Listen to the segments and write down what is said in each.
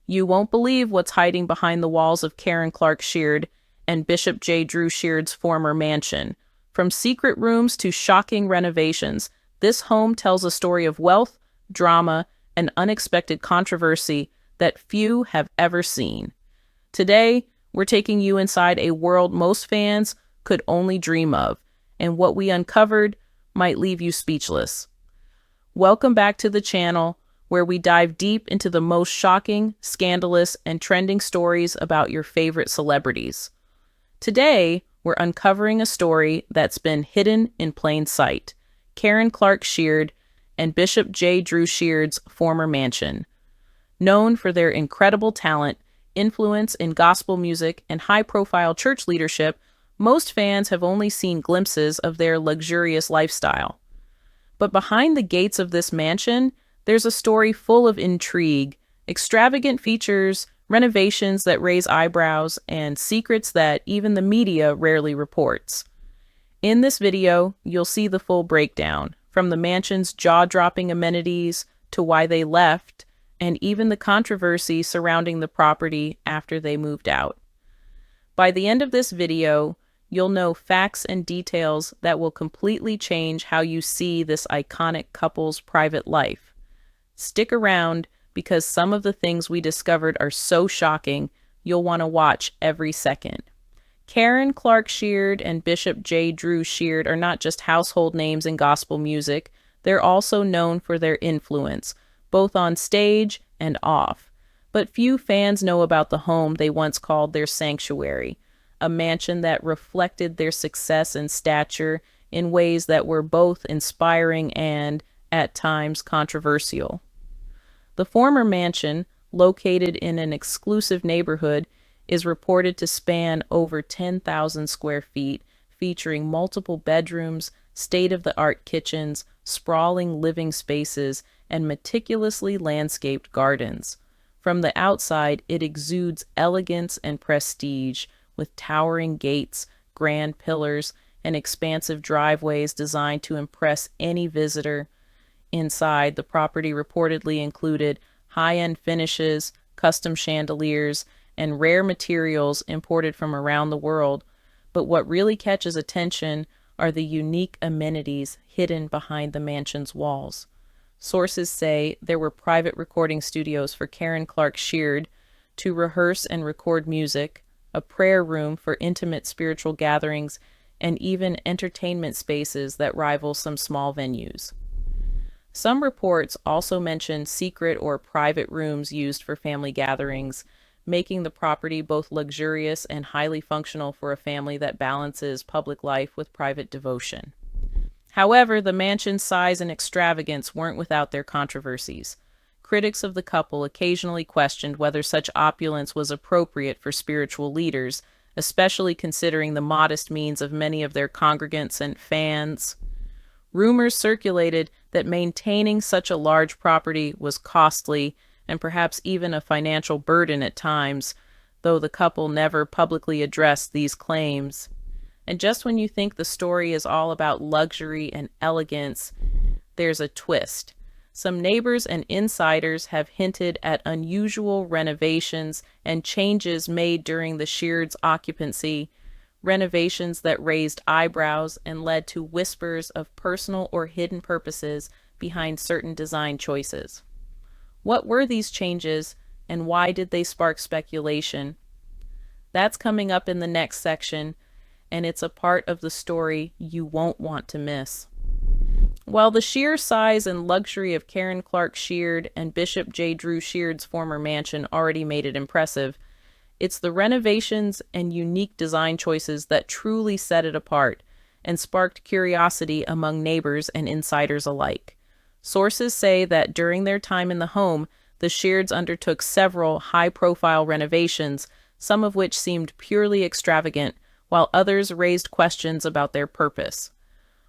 You won't believe what's hiding behind the walls of Karen Clark Sheard and Bishop J. Drew Sheard's former mansion. From secret rooms to shocking renovations, this home tells a story of wealth, drama, and unexpected controversy that few have ever seen. Today, we're taking you inside a world most fans could only dream of, and what we uncovered might leave you speechless. Welcome back to the channel, where we dive deep into the most shocking, scandalous, and trending stories about your favorite celebrities. Today, we're uncovering a story that's been hidden in plain sight: Karen Clark Sheard and Bishop J. Drew Sheard's former mansion. Known for their incredible talent, influence in gospel music, and high-profile church leadership, most fans have only seen glimpses of their luxurious lifestyle. But behind the gates of this mansion, there's a story full of intrigue, extravagant features, renovations that raise eyebrows, and secrets that even the media rarely reports. In this video, you'll see the full breakdown, from the mansion's jaw-dropping amenities to why they left, and even the controversy surrounding the property after they moved out. By the end of this video, you'll know facts and details that will completely change how you see this iconic couple's private life. Stick around, because some of the things we discovered are so shocking, you'll want to watch every second. Karen Clark Sheard and Bishop J. Drew Sheard are not just household names in gospel music, they're also known for their influence, both on stage and off. But few fans know about the home they once called their sanctuary, a mansion that reflected their success and stature in ways that were both inspiring and, at times, controversial. The former mansion, located in an exclusive neighborhood, is reported to span over 10,000 square feet, featuring multiple bedrooms, state-of-the-art kitchens, sprawling living spaces, and meticulously landscaped gardens. From the outside, it exudes elegance and prestige, with towering gates, grand pillars, and expansive driveways designed to impress any visitor. Inside, the property reportedly included high-end finishes, custom chandeliers, and rare materials imported from around the world. But what really catches attention are the unique amenities hidden behind the mansion's walls. Sources say there were private recording studios for Karen Clark Sheard to rehearse and record music, a prayer room for intimate spiritual gatherings, and even entertainment spaces that rival some small venues. Some reports also mention secret or private rooms used for family gatherings, making the property both luxurious and highly functional for a family that balances public life with private devotion. However, the mansion's size and extravagance weren't without their controversies. Critics of the couple occasionally questioned whether such opulence was appropriate for spiritual leaders, especially considering the modest means of many of their congregants and fans. Rumors circulated that maintaining such a large property was costly and perhaps even a financial burden at times, though the couple never publicly addressed these claims. And just when you think the story is all about luxury and elegance, there's a twist. Some neighbors and insiders have hinted at unusual renovations and changes made during the Sheard's occupancy, renovations that raised eyebrows and led to whispers of personal or hidden purposes behind certain design choices. What were these changes, and why did they spark speculation? That's coming up in the next section, and it's a part of the story you won't want to miss. While the sheer size and luxury of Karen Clark Sheard and Bishop J. Drew Sheard's former mansion already made it impressive, it's the renovations and unique design choices that truly set it apart and sparked curiosity among neighbors and insiders alike. Sources say that during their time in the home, the Sheards undertook several high-profile renovations, some of which seemed purely extravagant, while others raised questions about their purpose.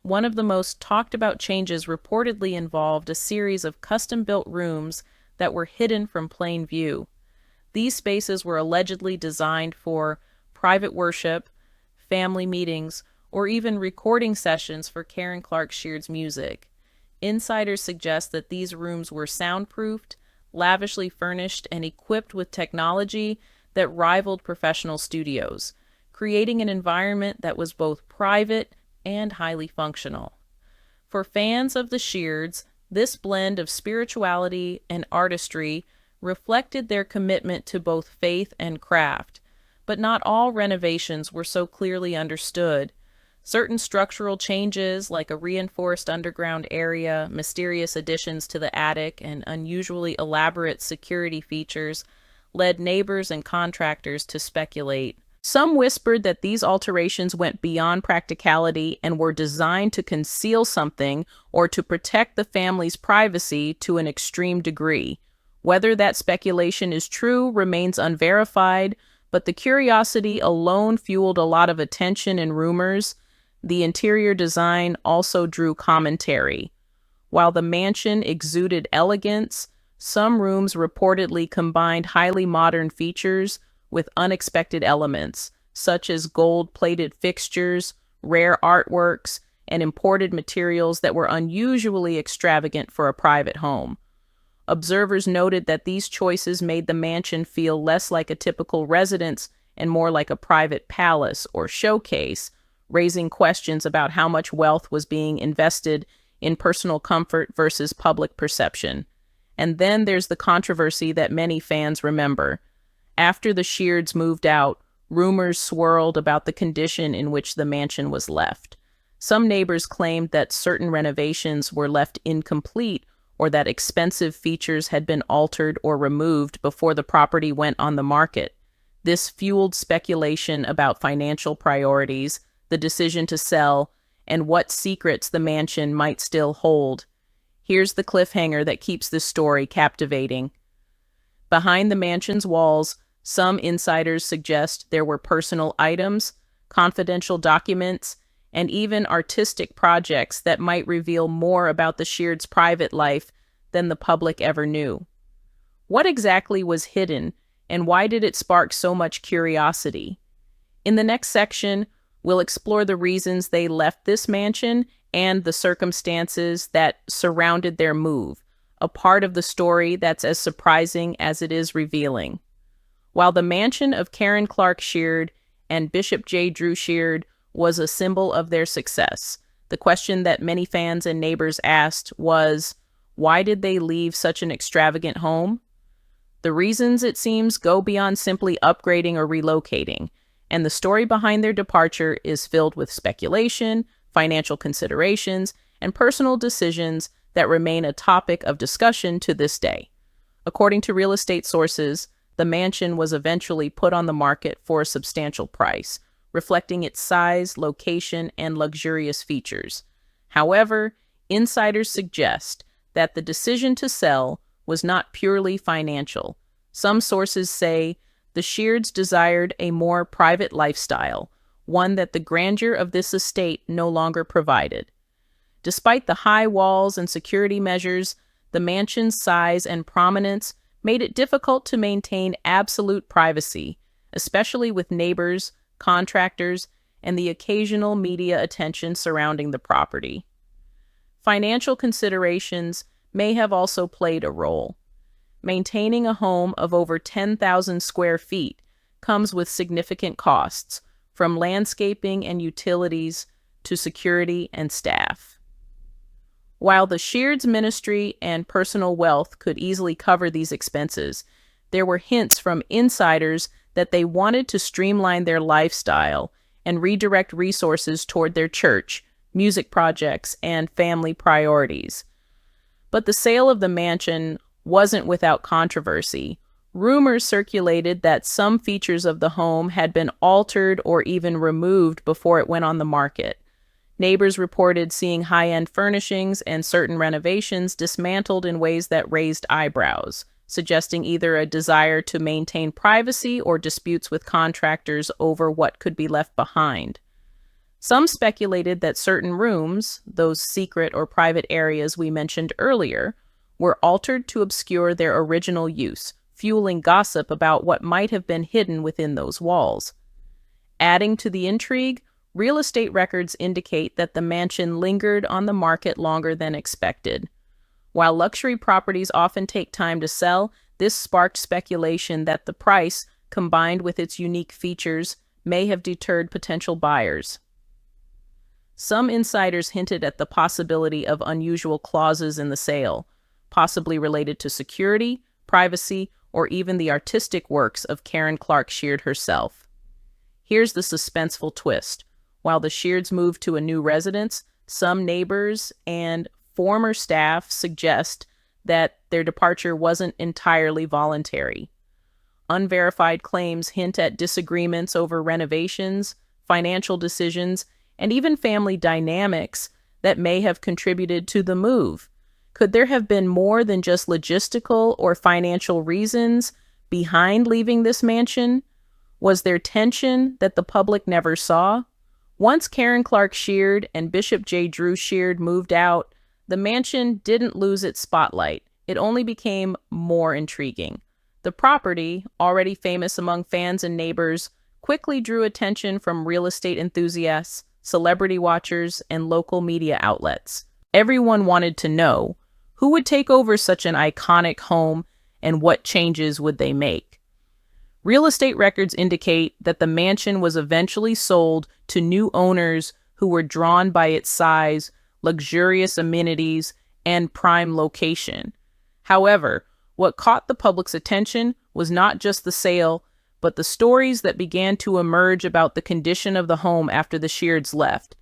One of the most talked-about changes reportedly involved a series of custom-built rooms that were hidden from plain view. These spaces were allegedly designed for private worship, family meetings, or even recording sessions for Karen Clark Sheard's music. Insiders suggest that these rooms were soundproofed, lavishly furnished and equipped with technology that rivaled professional studios, creating an environment that was both private and highly functional. For fans of the Sheards, this blend of spirituality and artistry reflected their commitment to both faith and craft, but not all renovations were so clearly understood. Certain structural changes, like a reinforced underground area, mysterious additions to the attic, and unusually elaborate security features, led neighbors and contractors to speculate. Some whispered that these alterations went beyond practicality and were designed to conceal something or to protect the family's privacy to an extreme degree. Whether that speculation is true remains unverified, but the curiosity alone fueled a lot of attention and rumors. The interior design also drew commentary. While the mansion exuded elegance, some rooms reportedly combined highly modern features with unexpected elements, such as gold-plated fixtures, rare artworks, and imported materials that were unusually extravagant for a private home. Observers noted that these choices made the mansion feel less like a typical residence and more like a private palace or showcase, raising questions about how much wealth was being invested in personal comfort versus public perception. And then there's the controversy that many fans remember. After the Sheards moved out, rumors swirled about the condition in which the mansion was left. Some neighbors claimed that certain renovations were left incomplete or that expensive features had been altered or removed before the property went on the market. This fueled speculation about financial priorities, the decision to sell, and what secrets the mansion might still hold. Here's the cliffhanger that keeps this story captivating. Behind the mansion's walls, some insiders suggest there were personal items, confidential documents, and even artistic projects that might reveal more about the Sheards' private life than the public ever knew. What exactly was hidden, and why did it spark so much curiosity? In the next section, we'll explore the reasons they left this mansion and the circumstances that surrounded their move, a part of the story that's as surprising as it is revealing. While the mansion of Karen Clark Sheard and Bishop J. Drew Sheard was a symbol of their success, the question that many fans and neighbors asked was, why did they leave such an extravagant home? The reasons, it seems, go beyond simply upgrading or relocating, and the story behind their departure is filled with speculation, financial considerations, and personal decisions that remain a topic of discussion to this day. According to real estate sources, the mansion was eventually put on the market for a substantial price, reflecting its size, location, and luxurious features. However, insiders suggest that the decision to sell was not purely financial. Some sources say the Sheards desired a more private lifestyle, one that the grandeur of this estate no longer provided. Despite the high walls and security measures, the mansion's size and prominence made it difficult to maintain absolute privacy, especially with neighbors, contractors, and the occasional media attention surrounding the property. Financial considerations may have also played a role. Maintaining a home of over 10,000 square feet comes with significant costs, from landscaping and utilities to security and staff. While the Sheards' ministry and personal wealth could easily cover these expenses, there were hints from insiders that they wanted to streamline their lifestyle and redirect resources toward their church, music projects, and family priorities. But the sale of the mansion wasn't without controversy. Rumors circulated that some features of the home had been altered or even removed before it went on the market. Neighbors reported seeing high-end furnishings and certain renovations dismantled in ways that raised eyebrows, suggesting either a desire to maintain privacy or disputes with contractors over what could be left behind. Some speculated that certain rooms, those secret or private areas we mentioned earlier, were altered to obscure their original use, fueling gossip about what might have been hidden within those walls. Adding to the intrigue, real estate records indicate that the mansion lingered on the market longer than expected. While luxury properties often take time to sell, this sparked speculation that the price, combined with its unique features, may have deterred potential buyers. Some insiders hinted at the possibility of unusual clauses in the sale, possibly related to security, privacy, or even the artistic works of Karen Clark Sheard herself. Here's the suspenseful twist. While the Sheards moved to a new residence, some neighbors and former staff suggest that their departure wasn't entirely voluntary. Unverified claims hint at disagreements over renovations, financial decisions, and even family dynamics that may have contributed to the move. Could there have been more than just logistical or financial reasons behind leaving this mansion? Was there tension that the public never saw? Once Karen Clark Sheard and Bishop J. Drew Sheard moved out, the mansion didn't lose its spotlight. It only became more intriguing. The property, already famous among fans and neighbors, quickly drew attention from real estate enthusiasts, celebrity watchers, and local media outlets. Everyone wanted to know who would take over such an iconic home and what changes would they make. Real estate records indicate that the mansion was eventually sold to new owners who were drawn by its size, luxurious amenities, and prime location. However, what caught the public's attention was not just the sale, but the stories that began to emerge about the condition of the home after the Sheards left.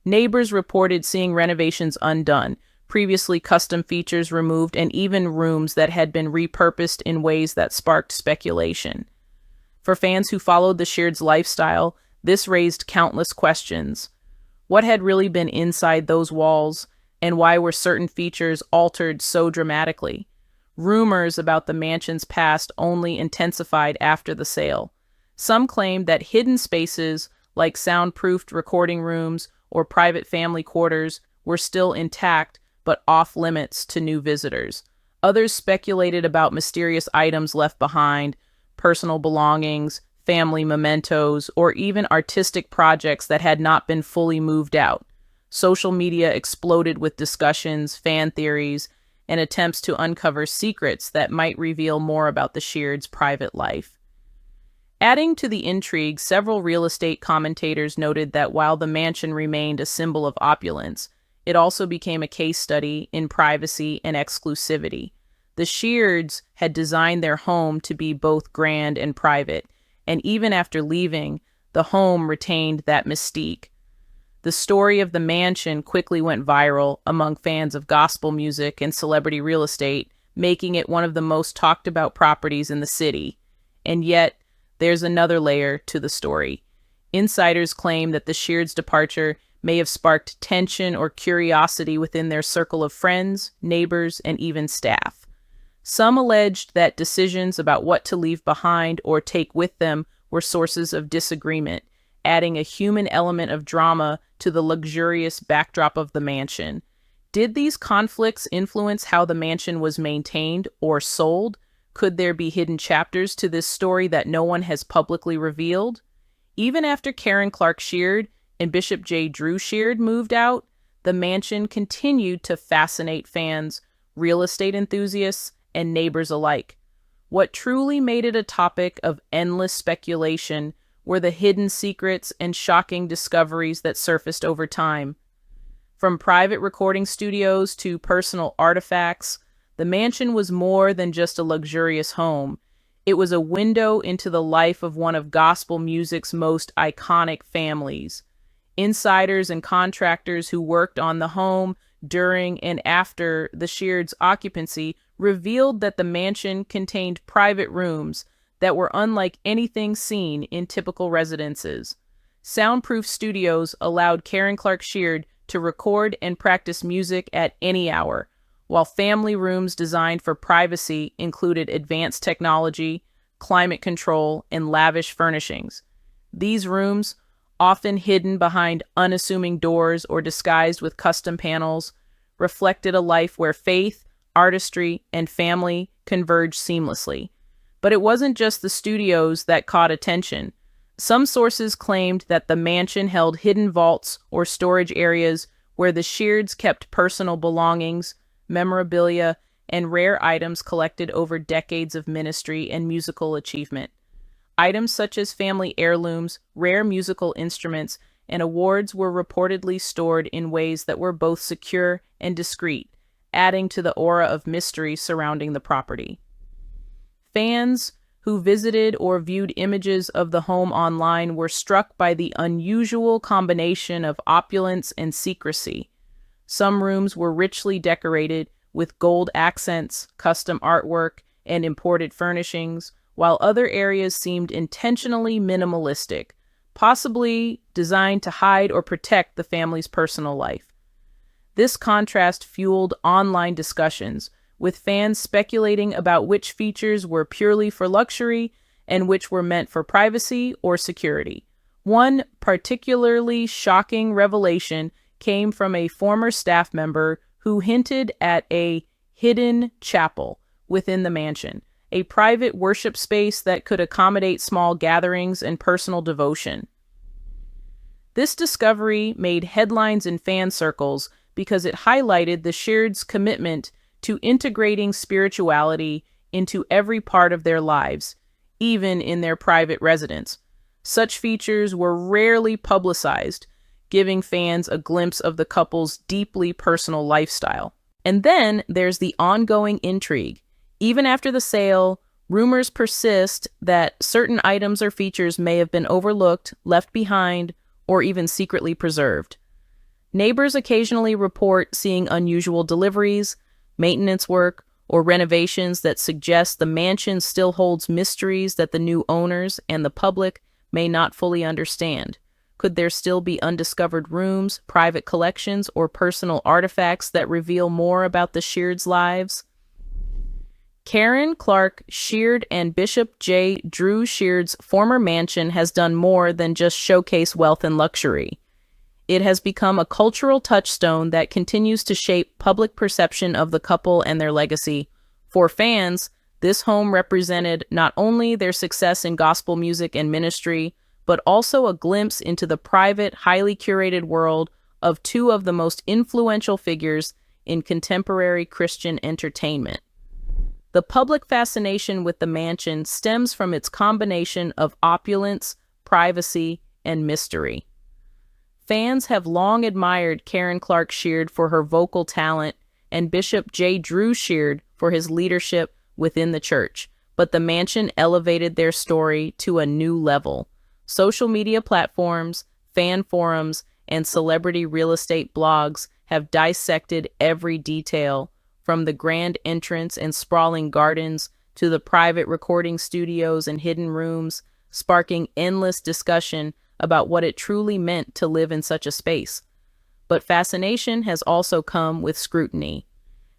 Neighbors reported seeing renovations undone, previously custom features removed, and even rooms that had been repurposed in ways that sparked speculation. For fans who followed the Sheards' lifestyle, this raised countless questions. What had really been inside those walls, and why were certain features altered so dramatically? Rumors about the mansion's past only intensified after the sale. Some claimed that hidden spaces, like soundproofed recording rooms or private family quarters, were still intact but off-limits to new visitors. Others speculated about mysterious items left behind, personal belongings, family mementos, or even artistic projects that had not been fully moved out. Social media exploded with discussions, fan theories, and attempts to uncover secrets that might reveal more about the Sheards' private life. Adding to the intrigue, several real estate commentators noted that while the mansion remained a symbol of opulence, it also became a case study in privacy and exclusivity. The Sheards had designed their home to be both grand and private, and even after leaving, the home retained that mystique. The story of the mansion quickly went viral among fans of gospel music and celebrity real estate, making it one of the most talked about properties in the city. And yet, there's another layer to the story. Insiders claim that the Sheards' departure may have sparked tension or curiosity within their circle of friends, neighbors, and even staff. Some alleged that decisions about what to leave behind or take with them were sources of disagreement, adding a human element of drama to the luxurious backdrop of the mansion. Did these conflicts influence how the mansion was maintained or sold? Could there be hidden chapters to this story that no one has publicly revealed? Even after Karen Clark Sheard and Bishop J. Drew Sheard moved out, the mansion continued to fascinate fans, real estate enthusiasts, and neighbors alike. What truly made it a topic of endless speculation were the hidden secrets and shocking discoveries that surfaced over time. From private recording studios to personal artifacts, the mansion was more than just a luxurious home. It was a window into the life of one of gospel music's most iconic families. Insiders and contractors who worked on the home during and after the Sheards' occupancy revealed that the mansion contained private rooms that were unlike anything seen in typical residences. Soundproof studios allowed Karen Clark Sheard to record and practice music at any hour, while family rooms designed for privacy included advanced technology, climate control, and lavish furnishings. These rooms, often hidden behind unassuming doors or disguised with custom panels, reflected a life where faith, artistry, and family converged seamlessly. But it wasn't just the studios that caught attention. Some sources claimed that the mansion held hidden vaults or storage areas where the Sheards kept personal belongings, memorabilia, and rare items collected over decades of ministry and musical achievement. Items such as family heirlooms, rare musical instruments, and awards were reportedly stored in ways that were both secure and discreet, adding to the aura of mystery surrounding the property. Fans who visited or viewed images of the home online were struck by the unusual combination of opulence and secrecy. Some rooms were richly decorated with gold accents, custom artwork, and imported furnishings, while other areas seemed intentionally minimalistic, possibly designed to hide or protect the family's personal life. This contrast fueled online discussions, with fans speculating about which features were purely for luxury and which were meant for privacy or security. One particularly shocking revelation came from a former staff member who hinted at a hidden chapel within the mansion, a private worship space that could accommodate small gatherings and personal devotion. This discovery made headlines in fan circles because it highlighted the Sheard's commitment to integrating spirituality into every part of their lives, even in their private residence. Such features were rarely publicized, giving fans a glimpse of the couple's deeply personal lifestyle. And then there's the ongoing intrigue. Even after the sale, rumors persist that certain items or features may have been overlooked, left behind, or even secretly preserved. Neighbors occasionally report seeing unusual deliveries, maintenance work, or renovations that suggest the mansion still holds mysteries that the new owners and the public may not fully understand. Could there still be undiscovered rooms, private collections, or personal artifacts that reveal more about the Sheard's lives? Karen Clark Sheard and Bishop J. Drew Sheard's former mansion has done more than just showcase wealth and luxury. It has become a cultural touchstone that continues to shape public perception of the couple and their legacy. For fans, this home represented not only their success in gospel music and ministry, but also a glimpse into the private, highly curated world of two of the most influential figures in contemporary Christian entertainment. The public fascination with the mansion stems from its combination of opulence, privacy, and mystery. Fans have long admired Karen Clark Sheard for her vocal talent and Bishop J. Drew Sheard for his leadership within the church, but the mansion elevated their story to a new level. Social media platforms, fan forums, and celebrity real estate blogs have dissected every detail, from the grand entrance and sprawling gardens to the private recording studios and hidden rooms, sparking endless discussion about what it truly meant to live in such a space. But fascination has also come with scrutiny.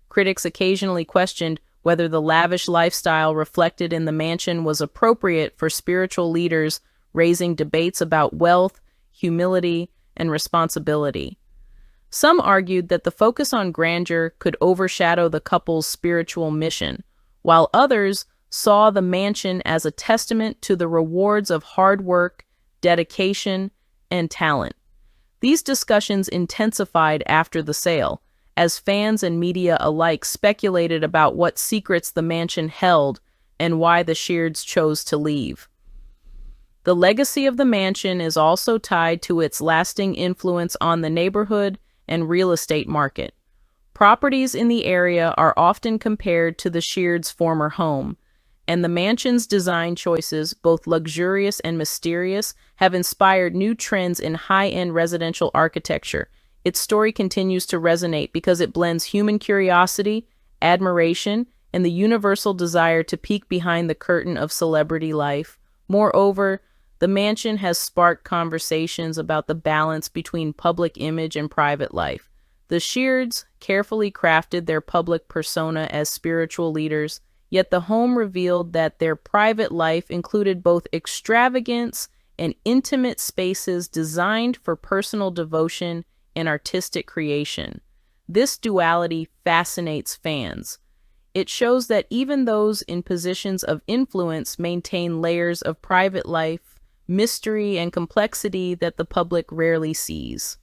Critics occasionally questioned whether the lavish lifestyle reflected in the mansion was appropriate for spiritual leaders, raising debates about wealth, humility, and responsibility. Some argued that the focus on grandeur could overshadow the couple's spiritual mission, while others saw the mansion as a testament to the rewards of hard work, dedication, and talent. These discussions intensified after the sale, as fans and media alike speculated about what secrets the mansion held and why the Sheards chose to leave. The legacy of the mansion is also tied to its lasting influence on the neighborhood and real estate market. Properties in the area are often compared to the Sheards' former home, and the mansion's design choices, both luxurious and mysterious, have inspired new trends in high-end residential architecture. Its story continues to resonate because it blends human curiosity, admiration, and the universal desire to peek behind the curtain of celebrity life. Moreover, the mansion has sparked conversations about the balance between public image and private life. The Sheards carefully crafted their public persona as spiritual leaders, yet the home revealed that their private life included both extravagance and intimate spaces designed for personal devotion and artistic creation. This duality fascinates fans. It shows that even those in positions of influence maintain layers of private life, mystery, and complexity that the public rarely sees.